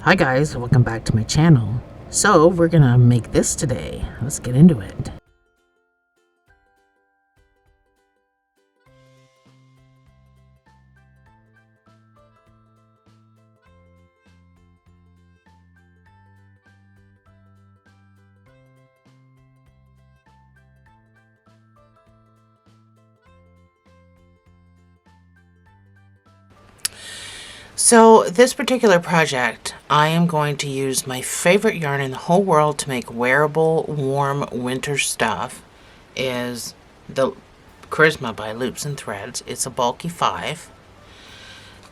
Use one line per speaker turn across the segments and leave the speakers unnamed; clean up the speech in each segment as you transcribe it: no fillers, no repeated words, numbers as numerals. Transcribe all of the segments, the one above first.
Hi guys, welcome back to my channel. So we're gonna make this today. Let's get into it. So this particular project, I am going to use my favorite yarn in the whole world to make wearable, warm winter stuff. Is the Charisma by Loops and Threads. It's a bulky 5.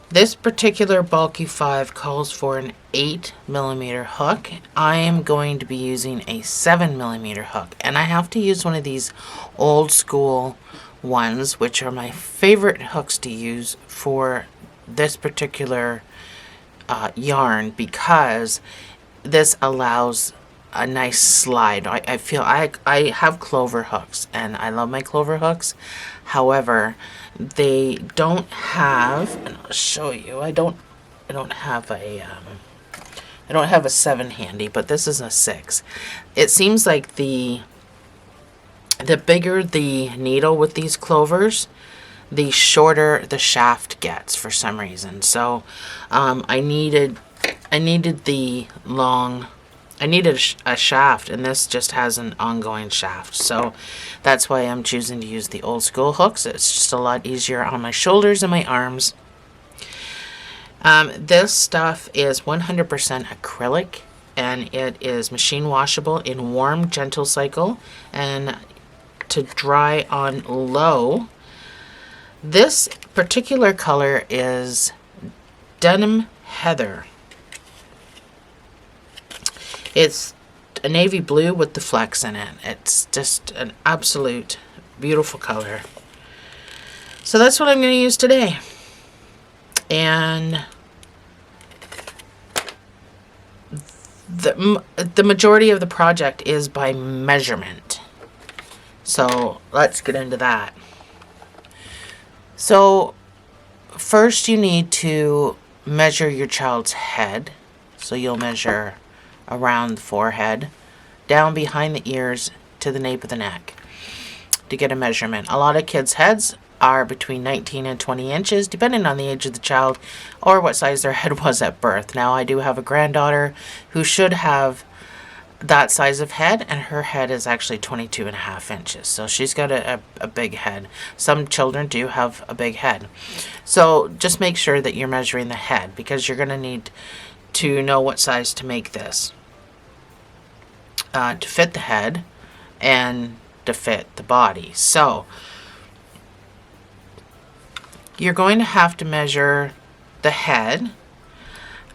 This particular bulky 5 calls for an 8mm hook. I am going to be using a 7mm hook, and I have to use one of these old school ones, which are my favorite hooks to use for this particular yarn, because this allows a nice slide. I feel I have clover hooks and I love my clover hooks. However, they don't have, and I'll show you, I don't have a 7 handy, but this is a 6. It seems like the bigger the needle with these clovers, the shorter the shaft gets for some reason. So I needed a shaft, and this just has an ongoing shaft. So that's why I'm choosing to use the old school hooks. It's just a lot easier on my shoulders and my arms. This stuff is 100% acrylic, and it is machine washable in warm, gentle cycle and to dry on low. This particular color is Denim Heather. It's a navy blue with the flecks in it. It's just an absolute beautiful color. So that's what I'm going to use today. And the majority of the project is by measurement. So let's get into that. So first you need to measure your child's head. So you'll measure around the forehead, down behind the ears to the nape of the neck to get a measurement. A lot of kids' heads are between 19 and 20 inches, depending on the age of the child or what size their head was at birth. Now, I do have a granddaughter who should have that size of head, and her head is actually 22.5 inches. So she's got a big head. Some children do have a big head. So just make sure that you're measuring the head, because you're going to need to know what size to make this to fit the head and to fit the body. So you're going to have to measure the head,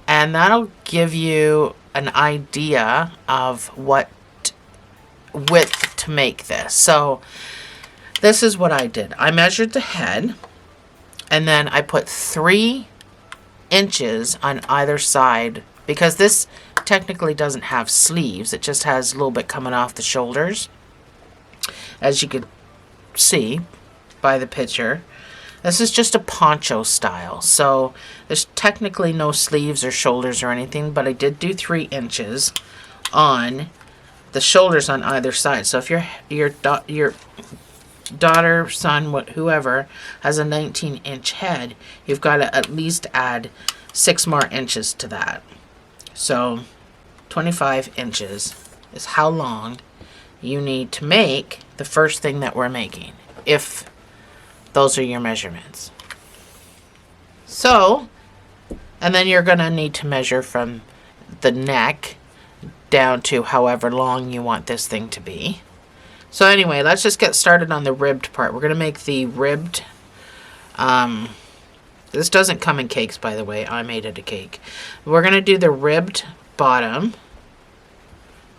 and that'll give you an idea of what width to make this. So this is what I did. I measured the head, and then I put 3 inches on either side, because this technically doesn't have sleeves. It just has a little bit coming off the shoulders, as you could see by the picture. This is just a poncho style, so there's technically no sleeves or shoulders or anything, but I did do 3 inches on the shoulders on either side. So if your daughter, son, whoever has a 19-inch head, you've got to at least add 6 more inches to that. So 25 inches is how long you need to make the first thing that we're making, if those are your measurements. So, and then you're going to need to measure from the neck down to however long you want this thing to be. So anyway, let's just get started on the ribbed part. We're going to make the ribbed, this doesn't come in cakes, by the way. I made it a cake. We're going to do the ribbed bottom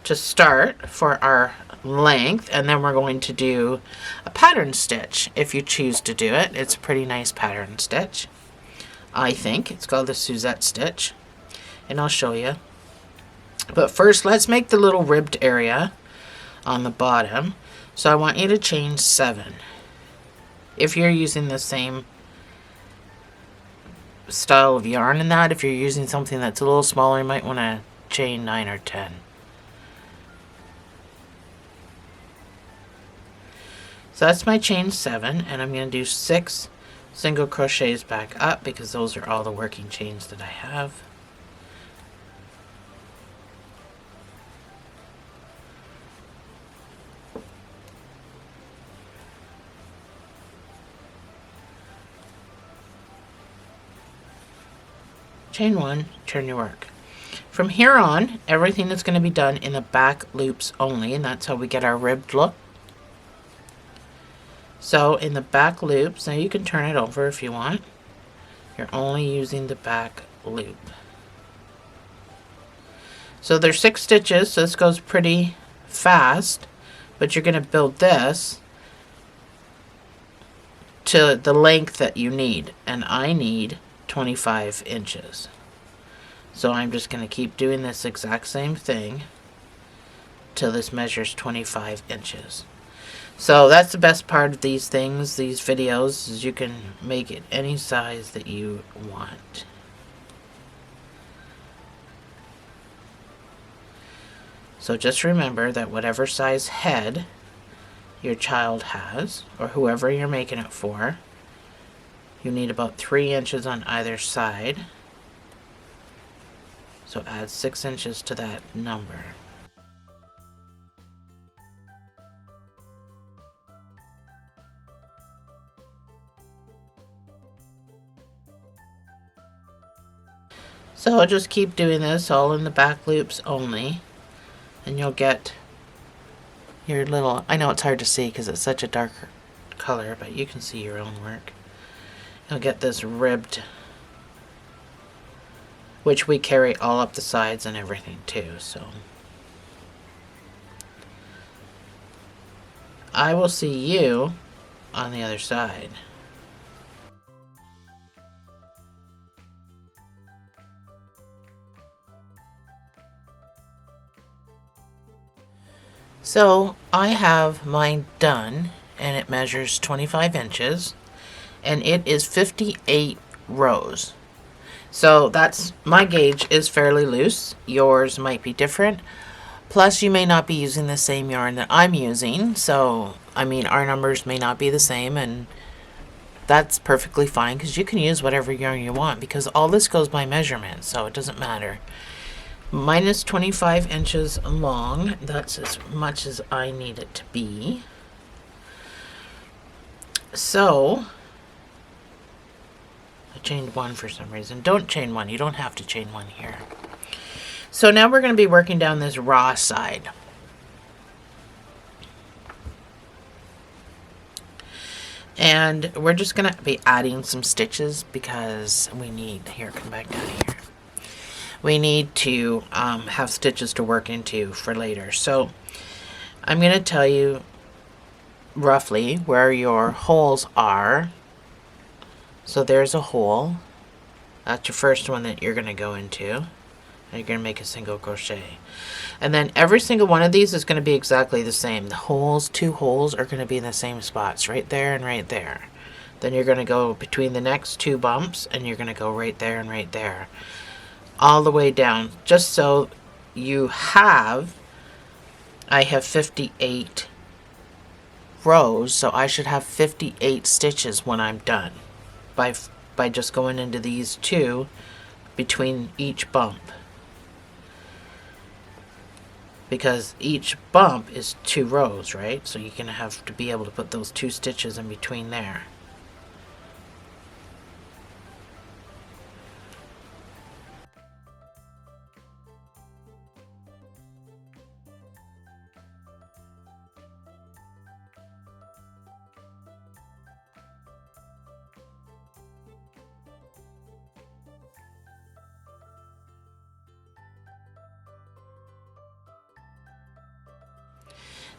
to start for our length, and then we're going to do a pattern stitch if you choose to do it. It's a pretty nice pattern stitch, I think. It's called the Suzette stitch, and I'll show you. But first, let's make the little ribbed area on the bottom. So I want you to chain 7 if you're using the same style of yarn in that. If you're using something that's a little smaller, you might want to chain 9 or 10. So that's my chain 7, and I'm going to do 6 single crochets back up because those are all the working chains that I have. Chain 1, turn your work. From here on, everything is going to be done in the back loops only, and that's how we get our ribbed look. So in the back loops, now you can turn it over if you want. You're only using the back loop. So there's 6 stitches, so this goes pretty fast, but you're going to build this to the length that you need, and I need 25 inches. So I'm just going to keep doing this exact same thing till this measures 25 inches. So that's the best part of these things, these videos, is you can make it any size that you want. So just remember that whatever size head your child has, or whoever you're making it for, you need about 3 inches on either side. So add 6 inches to that number. So I'll just keep doing this all in the back loops only, and you'll get your little, I know it's hard to see because it's such a dark color, but you can see your own work. You'll get this ribbed, which we carry all up the sides and everything too. So I will see you on the other side. So I have mine done, and it measures 25 inches, and it is 58 rows. So that's, my gauge is fairly loose. Yours might be different. Plus you may not be using the same yarn that I'm using. So, I mean, our numbers may not be the same, and that's perfectly fine because you can use whatever yarn you want because all this goes by measurement, so it doesn't matter. Mine is 25 inches long. That's as much as I need it to be. So I chained 1 for some reason. Don't chain 1. You don't have to chain 1 here. So now we're going to be working down this raw side. And we're just going to be adding some stitches because we need, here, come back down here. We need to have stitches to work into for later. So I'm going to tell you roughly where your holes are. So there's a hole. That's your first one that you're going to go into. And you're going to make a single crochet. And then every single one of these is going to be exactly the same. The holes, 2 holes, are going to be in the same spots, right there and right there. Then you're going to go between the next 2 bumps, and you're going to go right there and right there. All the way down, just so you have, I have 58 rows, so I should have 58 stitches when I'm done by just going into these 2 between each bump, because each bump is 2 rows, right? So you're gonna have to be able to put those 2 stitches in between there.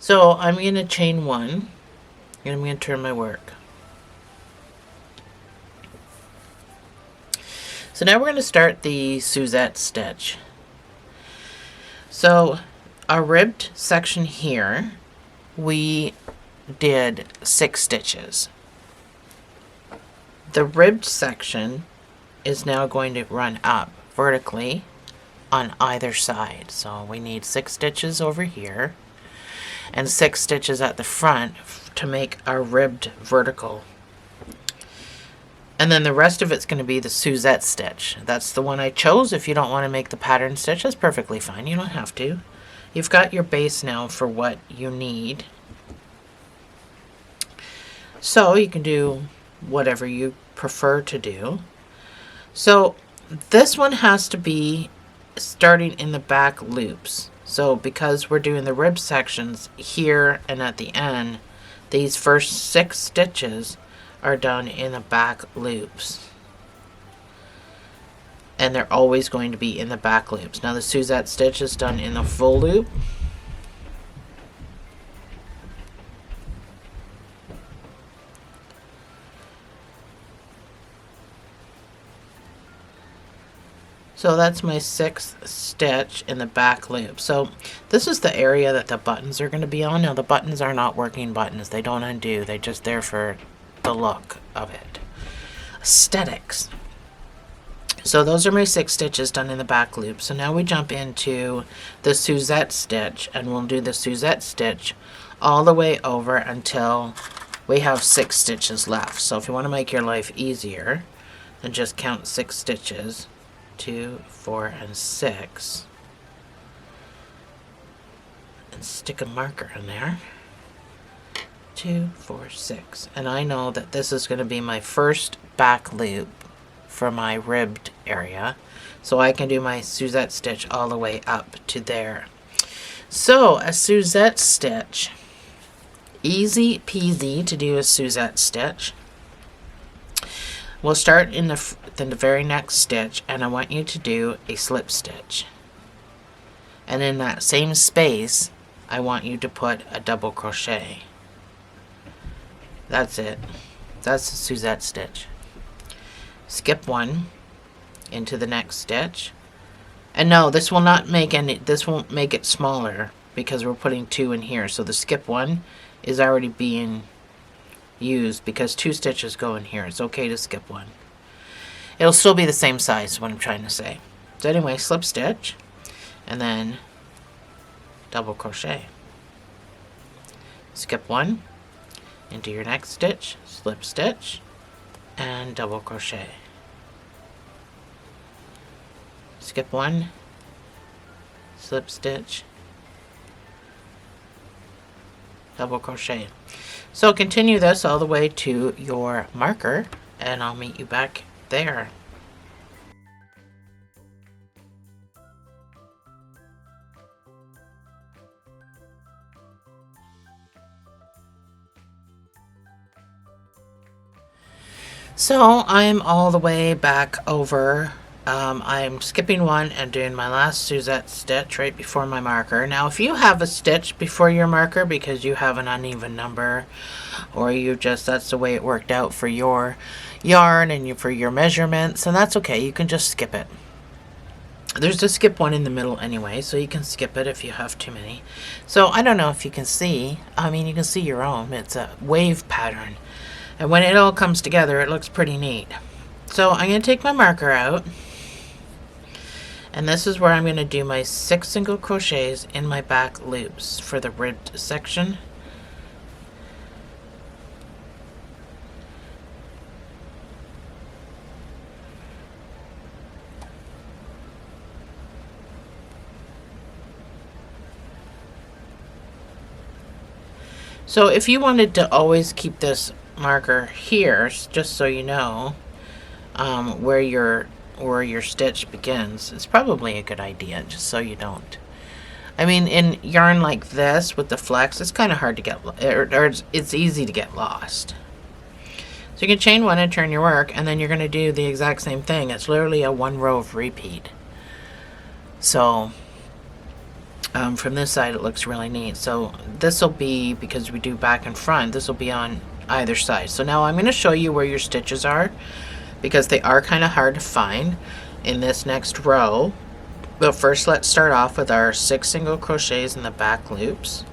So I'm going to chain 1, and I'm going to turn my work. So now we're going to start the Suzette stitch. So our ribbed section here, we did 6 stitches. The ribbed section is now going to run up vertically on either side. So we need 6 stitches over here and 6 stitches at the front to make our ribbed vertical. And then the rest of it's going to be the Suzette stitch. That's the one I chose. If you don't want to make the pattern stitch, that's perfectly fine. You don't have to. You've got your base now for what you need. So you can do whatever you prefer to do. So this one has to be starting in the back loops. So because we're doing the rib sections here and at the end, these first 6 stitches are done in the back loops. And they're always going to be in the back loops. Now the Suzette stitch is done in the full loop. So that's my 6th stitch in the back loop. So this is the area that the buttons are going to be on. Now the buttons are not working buttons. They don't undo. They're just there for the look of it. Aesthetics. So those are my 6 stitches done in the back loop. So now we jump into the Suzette stitch, and we'll do the Suzette stitch all the way over until we have 6 stitches left. So if you want to make your life easier, then just count 6 stitches. 2, 4, and 6, and stick a marker in there. 2, 4, 6, and I know that this is going to be my first back loop for my ribbed area, so I can do my Suzette stitch all the way up to there. So a Suzette stitch, easy peasy to do a Suzette stitch. We'll start in the very next stitch, and I want you to do a slip stitch. And in that same space, I want you to put a double crochet. That's it. That's the Suzette stitch. Skip 1 into the next stitch. And no, this will not make any, this won't make it smaller because we're putting 2 in here. So the skip 1 is already being used because 2 stitches go in here. It's okay to skip 1. It'll still be the same size, is what I'm trying to say. So anyway, slip stitch and then double crochet. Skip 1 into your next stitch, slip stitch, and double crochet. Skip 1, slip stitch, double crochet. So continue this all the way to your marker, and I'll meet you back there. So I'm all the way back over. I'm skipping 1 and doing my last Suzette stitch right before my marker. Now if you have a stitch before your marker because you have an uneven number, or you just, that's the way it worked out for your yarn and for your measurements, and that's okay, you can just skip it. There's a skip 1 in the middle anyway, so you can skip it if you have too many. So I don't know if you can see, I mean you can see your own, it's a wave pattern. And when it all comes together, it looks pretty neat. So I'm going to take my marker out. And this is where I'm going to do my 6 single crochets in my back loops for the ribbed section. So if you wanted to always keep this marker here, just so you know where your stitch begins, it's probably a good idea, just so you don't. I mean, in yarn like this with the flex, it's kind of hard to get, or it's easy to get lost. So you can chain 1 and turn your work, and then you're going to do the exact same thing. It's literally a 1 row of repeat. So from this side it looks really neat. So this will be, because we do back and front, this will be on either side. So now I'm going to show you where your stitches are, because they are kind of hard to find in this next row. But first let's start off with our 6 single crochets in the back loops.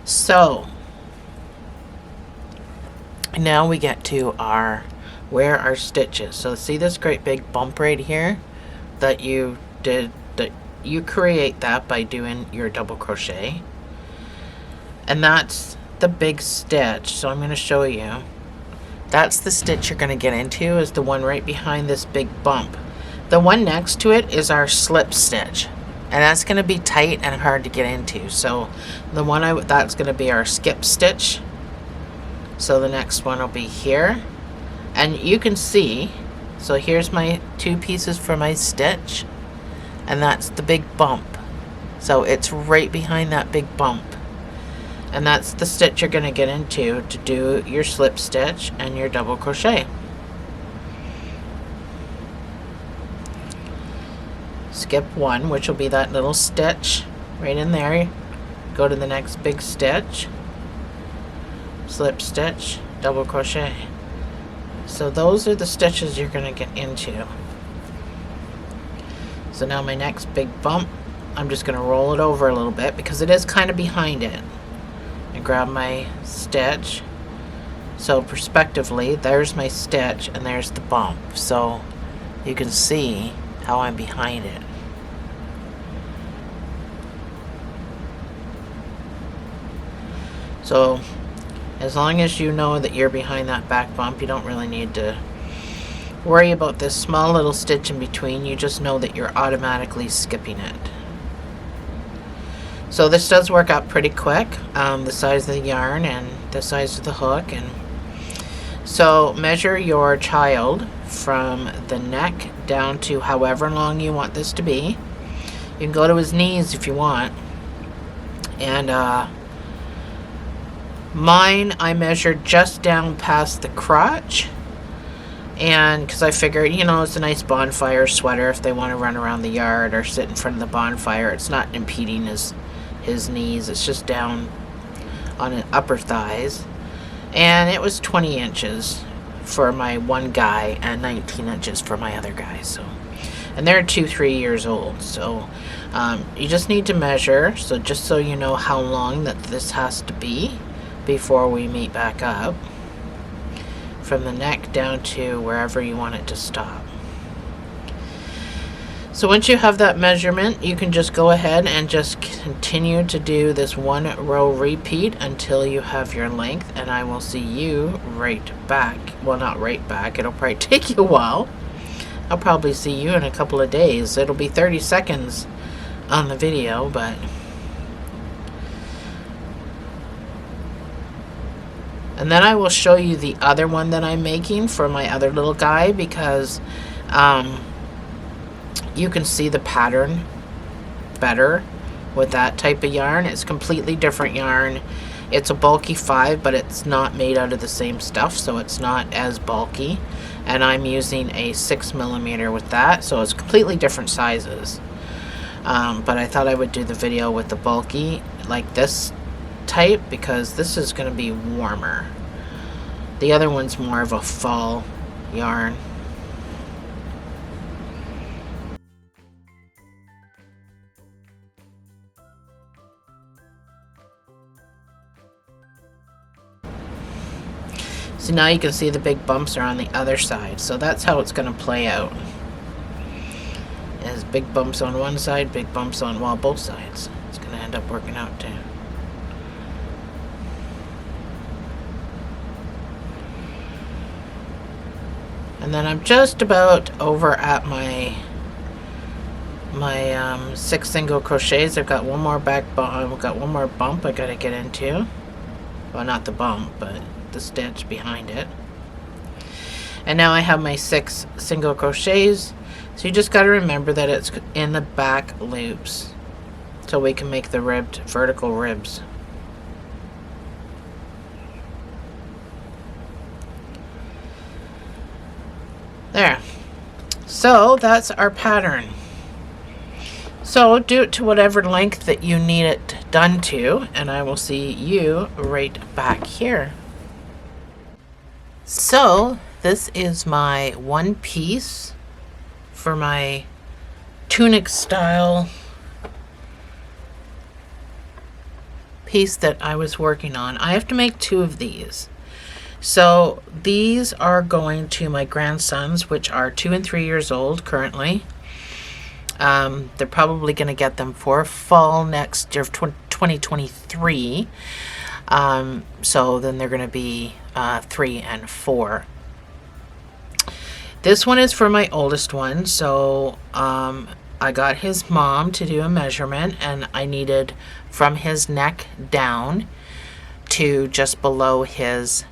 So now we get to where our stitches. So see this great big bump right here that you did, that you create that by doing your double crochet, and that's the big stitch. So I'm going to show you. That's the stitch you're going to get into, is the one right behind this big bump. The one next to it is our slip stitch, and that's going to be tight and hard to get into. So the one that's going to be our skip stitch. So the next one will be here, and you can see, so here's my 2 pieces for my stitch, and that's the big bump. So it's right behind that big bump, and that's the stitch you're going to get into to do your slip stitch and your double crochet. Skip 1, which will be that little stitch right in there, go to the next big stitch, slip stitch, double crochet. So those are the stitches you're going to get into. So now my next big bump, I'm just going to roll it over a little bit because it is kind of behind it, and grab my stitch. So prospectively, there's my stitch and there's the bump, so you can see how I'm behind it. So as long as you know that you're behind that back bump, you don't really need to worry about this small little stitch in between. You just know that you're automatically skipping it. So this does work out pretty quick, the size of the yarn and the size of the hook. And so measure your child from the neck down to however long you want this to be. You can go to his knees if you want. And mine, I measured just down past the crotch, and because I figured, you know, it's a nice bonfire sweater if they want to run around the yard or sit in front of the bonfire. It's not impeding his knees, it's just down on his upper thighs. And it was 20 inches for my one guy and 19 inches for my other guy. So, and they're 2-3 years old, so you just need to measure, so just so you know how long that this has to be before we meet back up, from the neck down to wherever you want it to stop. So once you have that measurement, you can just go ahead and just continue to do this 1 row repeat until you have your length, and I will see you right back. Well, not right back, it'll probably take you a while. I'll probably see you in a couple of days. It'll be 30 seconds on the video, but and then I will show you the other one that I'm making for my other little guy, because you can see the pattern better with that type of yarn. It's completely different yarn. It's a bulky 5, but it's not made out of the same stuff, so it's not as bulky. And I'm using a 6mm with that, so it's completely different sizes. But I thought I would do the video with the bulky, like this type, because this is going to be warmer. The other one's more of a fall yarn. So now you can see the big bumps are on the other side, so that's how it's going to play out. There's big bumps on one side, big bumps on, well, both sides. It's going to end up working out too. And then I'm just about over at my 6 single crochets. I've got one more back bump. I've got one more bump I got to get into. Well, not the bump, but the stitch behind it. And now I have my 6 single crochets. So you just got to remember that it's in the back loops, so we can make the ribbed vertical ribs. There. So that's our pattern. So do it to whatever length that you need it done to, and I will see you right back here. So this is my one piece for my tunic style piece that I was working on. I have to make 2 of these. So these are going to my grandsons, which are 2 and 3 years old currently. They're probably going to get them for fall next year, 2023. So then they're going to be 3 and 4. This one is for my oldest one. So I got his mom to do a measurement, and I needed from his neck down to just below his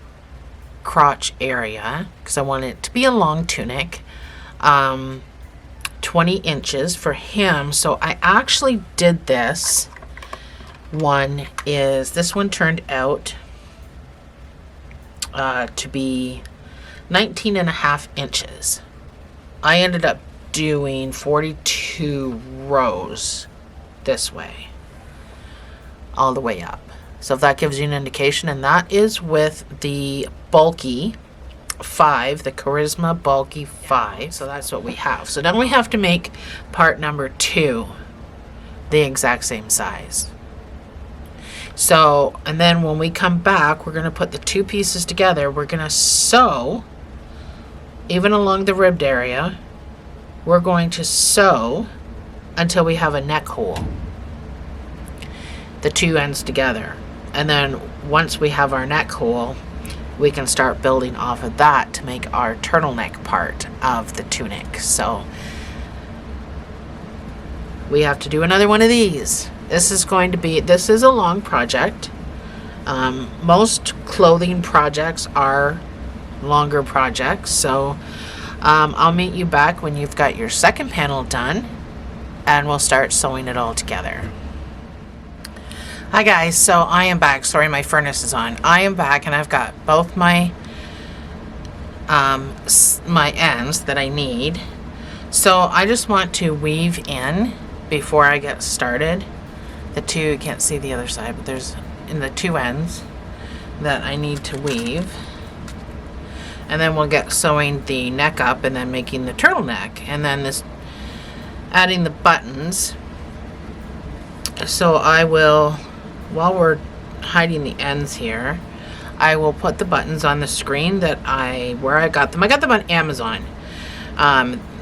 crotch area, because I want it to be a long tunic. 20 inches for him. So I actually did this one turned out to be 19 and a half inches. I ended up doing 42 rows this way, all the way up. So if that gives you an indication, and that is with the bulky 5, the Charisma bulky 5. So that's what we have. So now we have to make part number 2 the exact same size. So, and then when we come back, we're going to put the 2 pieces together. We're going to sew even along the ribbed area. We're going to sew until we have a neck hole, the 2 ends together. And then once we have our neck hole, we can start building off of that to make our turtleneck part of the tunic. So we have to do another one of these. This is a long project. Most clothing projects are longer projects. So I'll meet you back when you've got your second panel done, and we'll start sewing it all together. Hi guys, so I am back. Sorry, my furnace is on. I am back, and I've got both my my ends that I need. So I just want to weave in before I get started. The 2, you can't see the other side, but there's in the 2 ends that I need to weave. And then we'll get sewing the neck up and then making the turtleneck, and then this adding the buttons. So I will, while we're hiding the ends here, I will put the buttons on the screen where I got them. I got them on Amazon.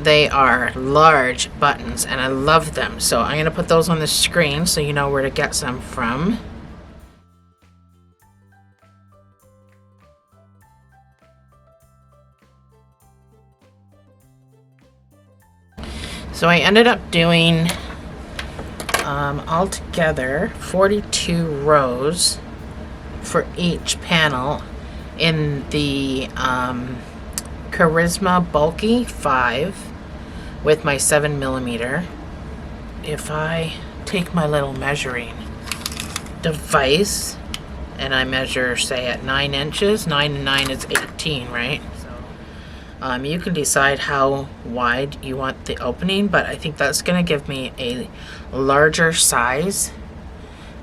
They are large buttons, and I love them. So I'm going to put those on the screen so you know where to get some from. So I ended up doing altogether 42 rows for each panel in the Charisma bulky 5 with my 7mm. If I take my little measuring device and I measure, say, at 9 inches, 9 and 9 is 18, right? You can decide how wide you want the opening, but I think that's going to give me a larger size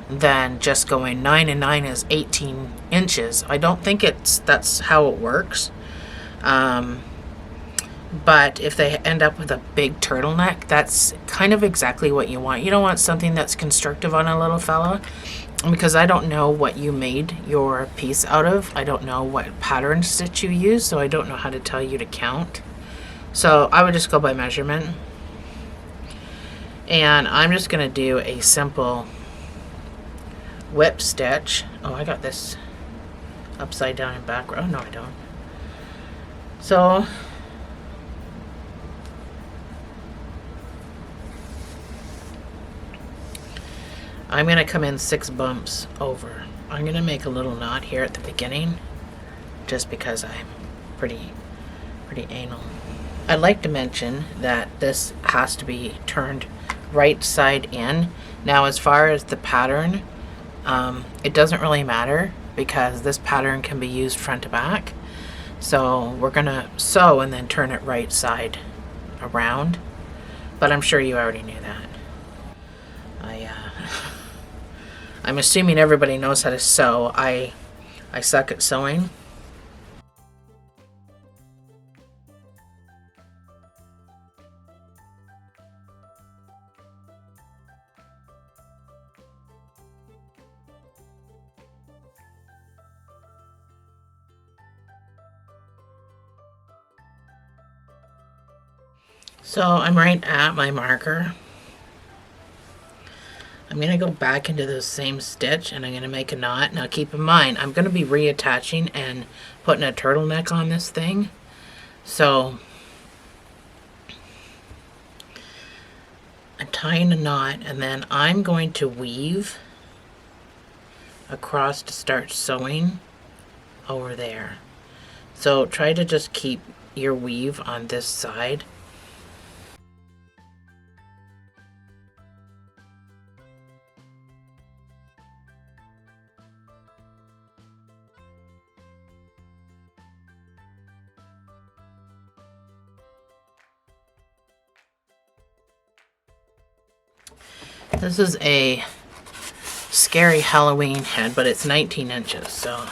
than just going 9 and 9 is 18 inches. I don't think that's how it works. But if they end up with a big turtleneck, that's kind of exactly what you want. You don't want something that's constrictive on a little fella, because I don't know what you made your piece out of. I don't know what pattern stitch you use, so I don't know how to tell you to count. So I would just go by measurement. And I'm just going to do a simple whip stitch. Oh, I got this upside down and backward. Oh, no, I don't. So I'm going to come in 6 bumps over. I'm going to make a little knot here at the beginning just because I'm pretty anal. I'd like to mention that this has to be turned right side in. Now, as far as the pattern, it doesn't really matter because this pattern can be used front to back. So we're going to sew and then turn it right side around. But I'm sure you already knew that. I'm assuming everybody knows how to sew. I suck at sewing. So I'm right at my marker. I'm going to go back into the same stitch and I'm going to make a knot. Now keep in mind, I'm going to be reattaching and putting a turtleneck on this thing. So I'm tying a knot and then I'm going to weave across to start sewing over there. So try to just keep your weave on this side. This is a scary Halloween head, but it's 19 inches, so.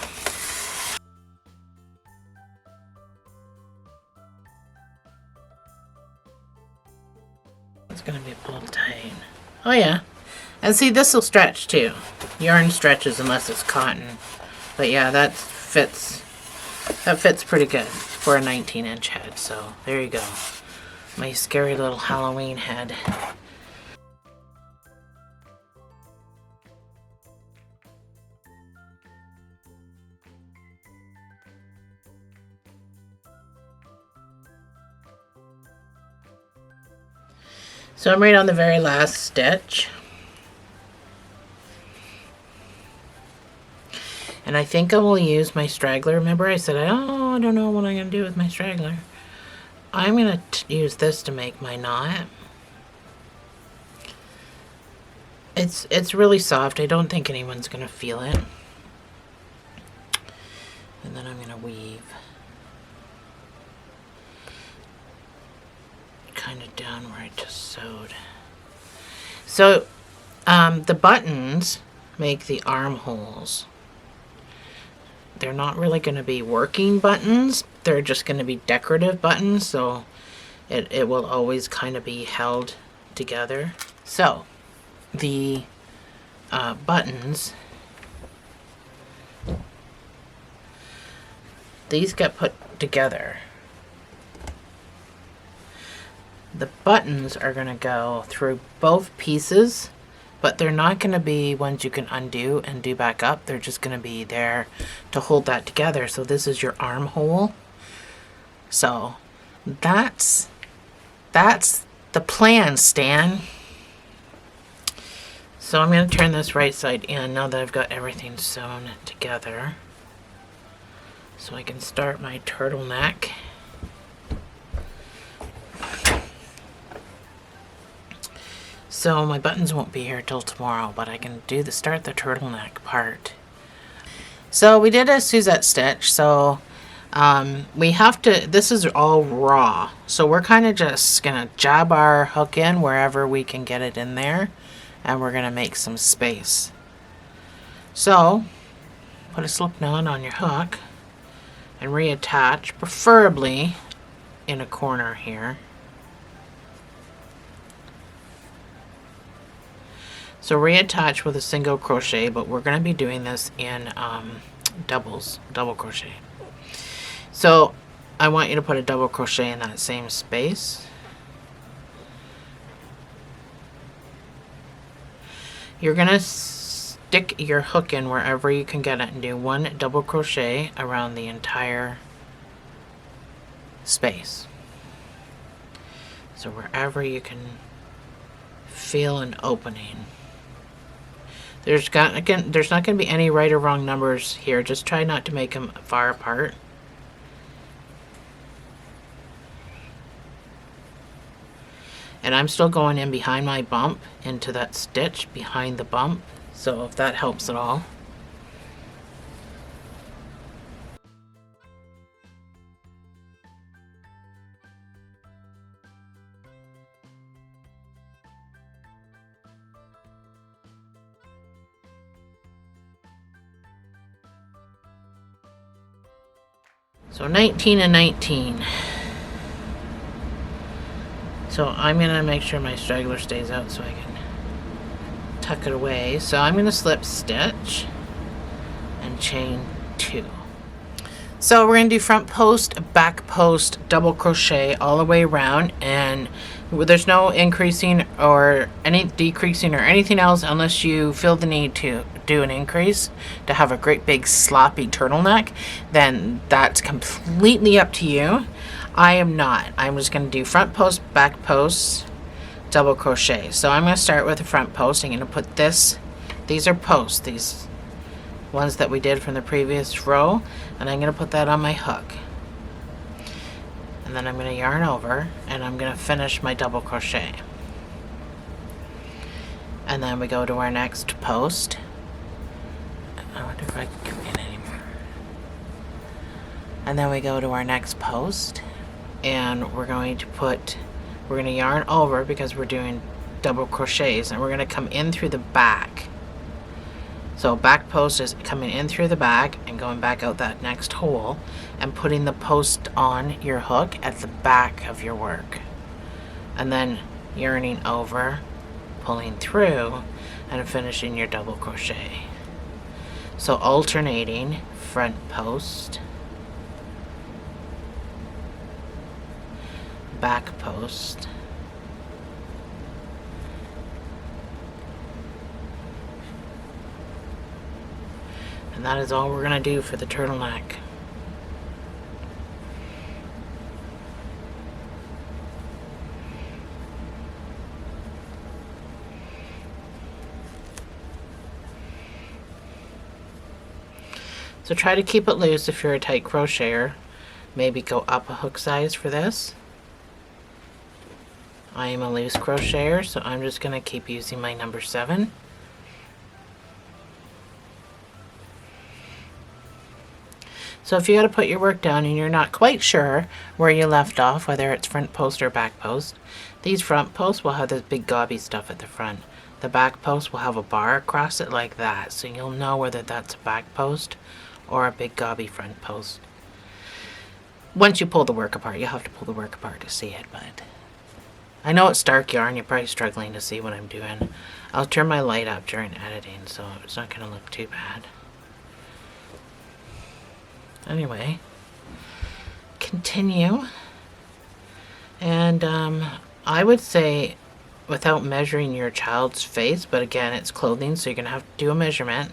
It's gonna be pulled tight. Oh yeah. And see, this will stretch too. Yarn stretches unless it's cotton. But yeah, that fits pretty good for a 19-inch head. So there you go. My scary little Halloween head. So I'm right on the very last stitch. And I think I will use my straggler. Remember I said, oh, I don't know what I'm going to do with my straggler. I'm going to use this to make my knot. It's really soft. I don't think anyone's going to feel it. And then I'm going to weave kind of down where I just sewed. So the buttons make the armholes. They're not really going to be working buttons. They're just going to be decorative buttons, so it will always kind of be held together. So the buttons, these get put together. The buttons are going to go through both pieces, but they're not going to be ones you can undo and do back up. They're just going to be there to hold that together. So this is your armhole. So that's the plan, Stan. So I'm going to turn this right side in now that I've got everything sewn together. So I can start my turtleneck. So my buttons won't be here till tomorrow, but I can start the turtleneck part. So we did a Suzette stitch, so we have to, this is all raw. So we're kind of just gonna jab our hook in wherever we can get it in there, and we're gonna make some space. So put a slip knot on your hook and reattach, preferably in a corner here. So reattach with a single crochet, but we're going to be doing this in double crochet. So I want you to put a double crochet in that same space. You're going to stick your hook in wherever you can get it and do one double crochet around the entire space. So wherever you can feel an opening. There's not going to be any right or wrong numbers here. Just try not to make them far apart. And I'm still going in behind my bump into that stitch behind the bump. So if that helps at all. So 19 and 19. So I'm going to make sure my straggler stays out so I can tuck it away. So I'm going to slip stitch and chain 2. So we're going to do front post, back post, double crochet all the way around, and there's no increasing or any decreasing or anything else unless you feel the need to do an increase to have a great big sloppy turtleneck. Then that's completely up to you. I am not. I'm just going to do front post, back post, double crochet. So I'm going to start with the front post. I'm going to put these are posts, these ones that we did from the previous row, and I'm going to put that on my hook. And then I'm going to yarn over and I'm going to finish my double crochet. And then we go to our next post. I wonder if I can come in anymore. And then we go to our next post, and we're going to yarn over because we're doing double crochets, and we're going to come in through the back. So back post is coming in through the back and going back out that next hole and putting the post on your hook at the back of your work. And then yarning over, pulling through, and finishing your double crochet. So alternating front post, back post, and that is all we're going to do for the turtleneck. So try to keep it loose if you're a tight crocheter. Maybe go up a hook size for this. I am a loose crocheter, so I'm just going to keep using my number 7. So if you got to put your work down and you're not quite sure where you left off, whether it's front post or back post, these front posts will have this big gobby stuff at the front. The back post will have a bar across it like that, so you'll know whether that's a back post or a big gobby front post. Once you pull the work apart, you have to pull the work apart to see it, but I know it's dark yarn, you're probably struggling to see what I'm doing. I'll turn my light up during editing, so it's not going to look too bad. Anyway, continue. And I would say, without measuring your child's face, but again, it's clothing, so you're going to have to do a measurement.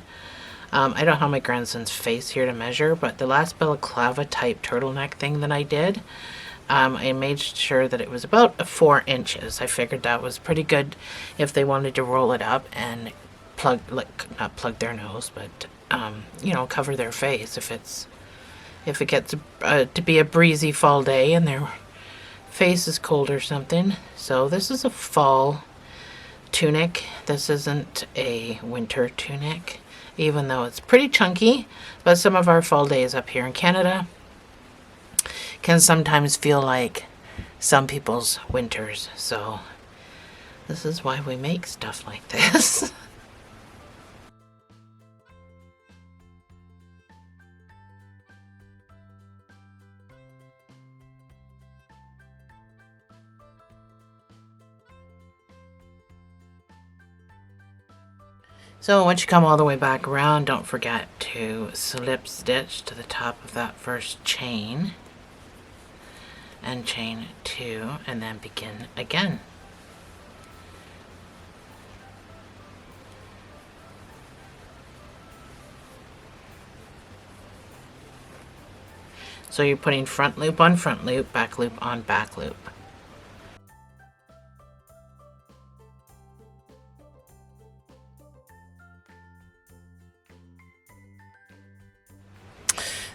I don't have my grandson's face here to measure, but the last balaclava type turtleneck thing that I did, I made sure that it was about 4 inches. I figured that was pretty good if they wanted to roll it up and not plug their nose, but you know, cover their face if it gets to be a breezy fall day and their face is cold or something. So this is a fall tunic. This isn't a winter tunic, even though it's pretty chunky, but some of our fall days up here in Canada can sometimes feel like some people's winters. So this is why we make stuff like this. So once you come all the way back around, don't forget to slip stitch to the top of that first chain and chain 2 and then begin again. So you're putting front loop on front loop, back loop on back loop.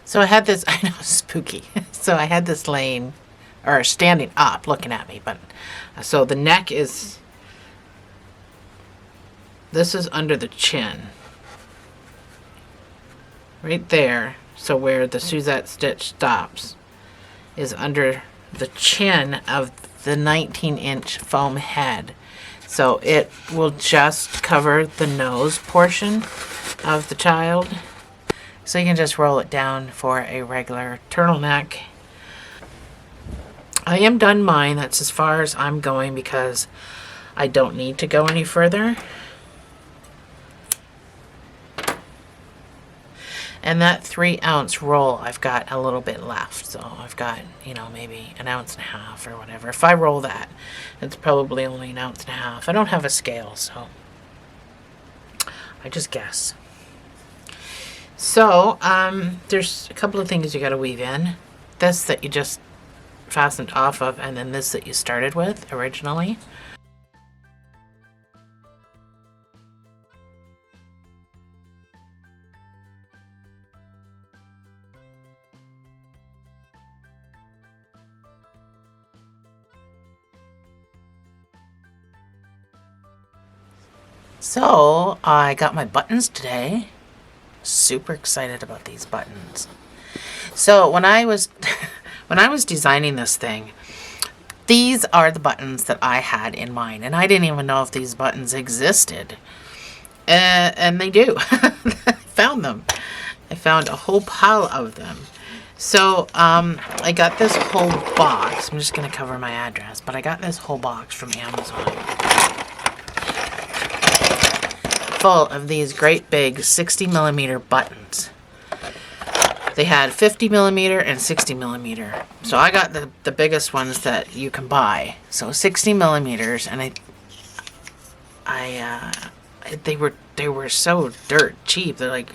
So I had this, I know, spooky. So I had this laying, or standing up, looking at me, but, so the neck is, this is under the chin. Right there, so where the Suzette stitch stops, is under the chin of the 19-inch foam head. So it will just cover the nose portion of the child. So you can just roll it down for a regular turtleneck. I am done mine. That's as far as I'm going because I don't need to go any further. And that 3-ounce roll, I've got a little bit left. So I've got, you know, maybe 1.5 ounces or whatever. If I roll that, it's probably only 1.5 ounces. I don't have a scale, so I just guess. So, there's a couple of things you got to weave in. This that you just fastened off of, and then this that you started with originally. So, I got my buttons today. Super excited about these buttons. So, when I was designing this thing, these are the buttons that I had in mind, and I didn't even know if these buttons existed. And they do. I found them. I found a whole pile of them. So, I got this whole box. I'm just going to cover my address, but I got this whole box from Amazon, full of these great big 60mm buttons. They had 50mm and 60mm. So I got the biggest ones that you can buy. So 60mm, and they were so dirt cheap. They're like,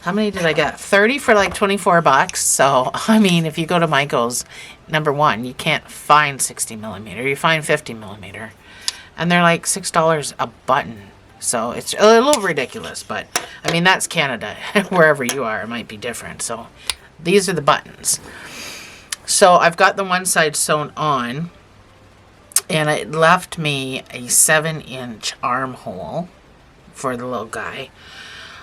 how many did I get? 30 for like $24. So I mean, if you go to Michael's, number one, you can't find 60mm. You find 50mm, and they're like $6 a button. So it's a little ridiculous, but I mean, that's Canada. Wherever you are, it might be different. So these are the buttons. So I've got the one side sewn on, and it left me a 7-inch armhole for the little guy.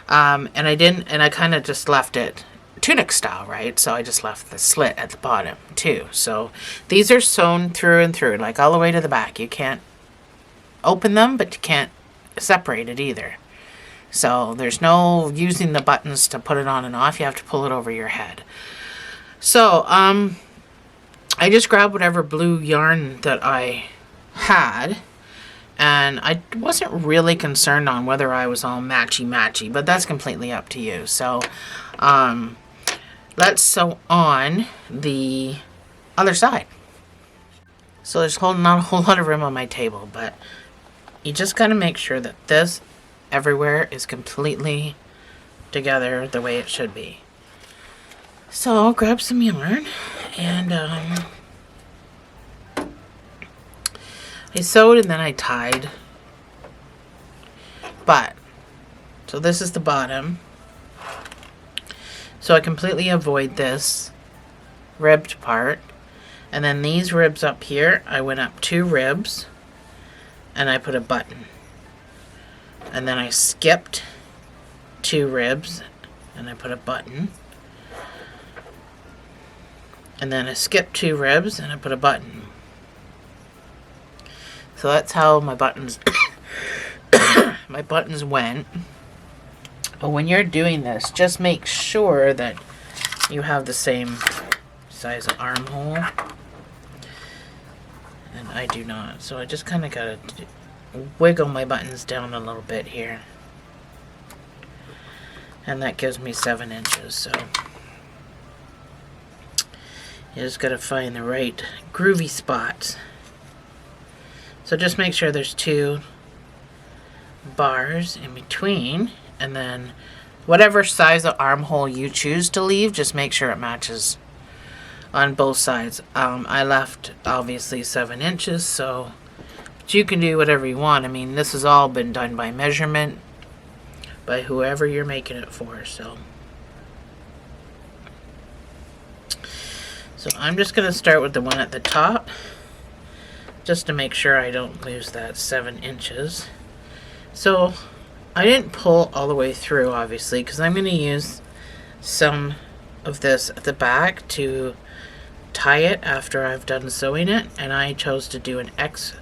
And I kind of just left it tunic style, right? So I just left the slit at the bottom too. So these are sewn through and through, like all the way to the back. You can't open them, but you can't separate it either. So there's no using the buttons to put it on and off. You have to pull it over your head. So I just grabbed whatever blue yarn that I had, and I wasn't really concerned on whether I was all matchy, but that's completely up to you. So let's sew on the other side. So there's not a whole lot of room on my table, but you just gotta make sure that this everywhere is completely together the way it should be. So I'll grab some yarn, and I sewed and then I tied. So this is the bottom. So I completely avoid this ribbed part. And then these ribs up here, I went up 2 ribs. And I put a button. And then I skipped 2 ribs and I put a button. And then I skipped 2 ribs and I put a button. So that's how my buttons went. But when you're doing this, just make sure that you have the same size armhole. And I do not. So I just kind of got to wiggle my buttons down a little bit here. And that gives me 7 inches. So you just got to find the right groovy spots. So just make sure there's 2 bars in between. And then whatever size of armhole you choose to leave, just make sure it matches on both sides. I left obviously 7 inches, so but you can do whatever you want. I mean, this has all been done by measurement by whoever you're making it for. So I'm just going to start with the one at the top, just to make sure I don't lose that 7 inches. So I didn't pull all the way through, obviously, because I'm going to use some of this at the back to tie it after I've done sewing it, and I chose to do an X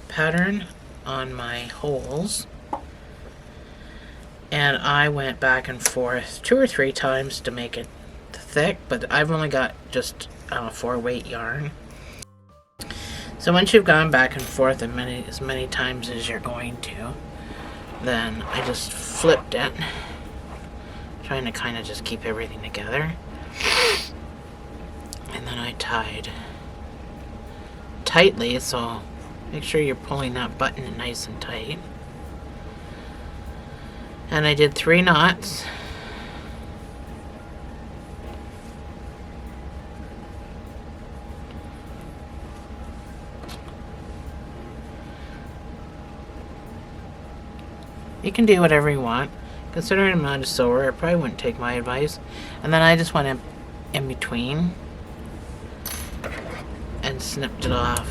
pattern on my holes, and I went back and forth 2 or 3 times to make it thick, but I've only got just 4-weight yarn. So once you've gone back and forth as many times as you're going to, then I just flipped it Trying to kind of just keep everything together. And then I tied tightly, so make sure you're pulling that button nice and tight. And I did 3 knots. You can do whatever you want. Considering I'm not a sewer, I probably wouldn't take my advice. And then I just went in between and snipped it off.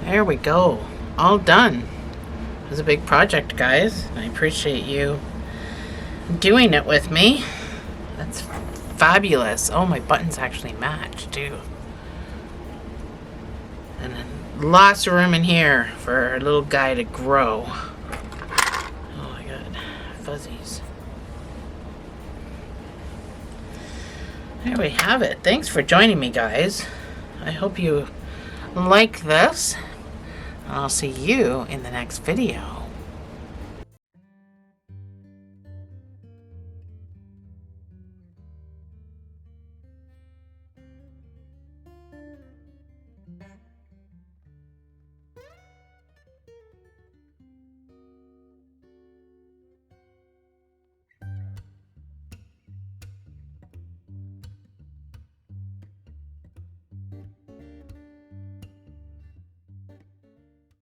There we go. All done. It was a big project, guys. I appreciate you doing it with me. That's fabulous. Oh, my buttons actually match, too. And then lots of room in here for a little guy to grow. Oh my god. Fuzzies. There we have it. Thanks for joining me, guys. I hope you like this. I'll see you in the next video.